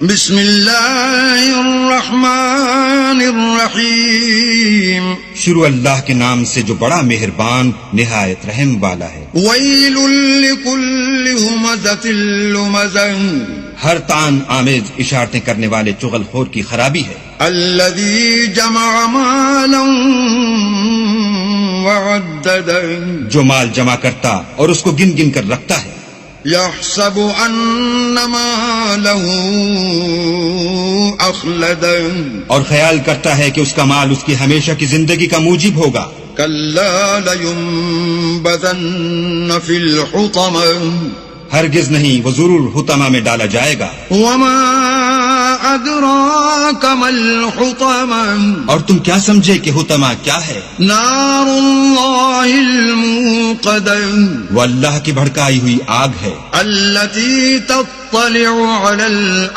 بسم اللہ الرحمن الرحیم، شروع اللہ کے نام سے جو بڑا مہربان نہایت رحم والا ہے۔ ویل لکل ہمزۃ لمزہ، ہر تان آمیز اشارتیں کرنے والے چغل خور کی خرابی ہے۔ الذی جمع مالا وعددہ، جو مال جمع کرتا اور اس کو گن گن کر رکھتا ہے۔ یحسب ان مالہ اخلدہ، اور خیال کرتا ہے کہ اس کا مال اس کی ہمیشہ کی زندگی کا موجب ہوگا۔ کلا لینبذن فی الحطمہ، ہرگز نہیں، وہ ضرور حطمہ میں ڈالا جائے گا۔ وما ادراک ما الحطمہ، اور تم کیا سمجھے کہ حطمہ کیا ہے؟ نار اللہ الموقدہ، وہ اللہ کی بھڑکائی ہوئی آگ ہے۔ التي تطلع على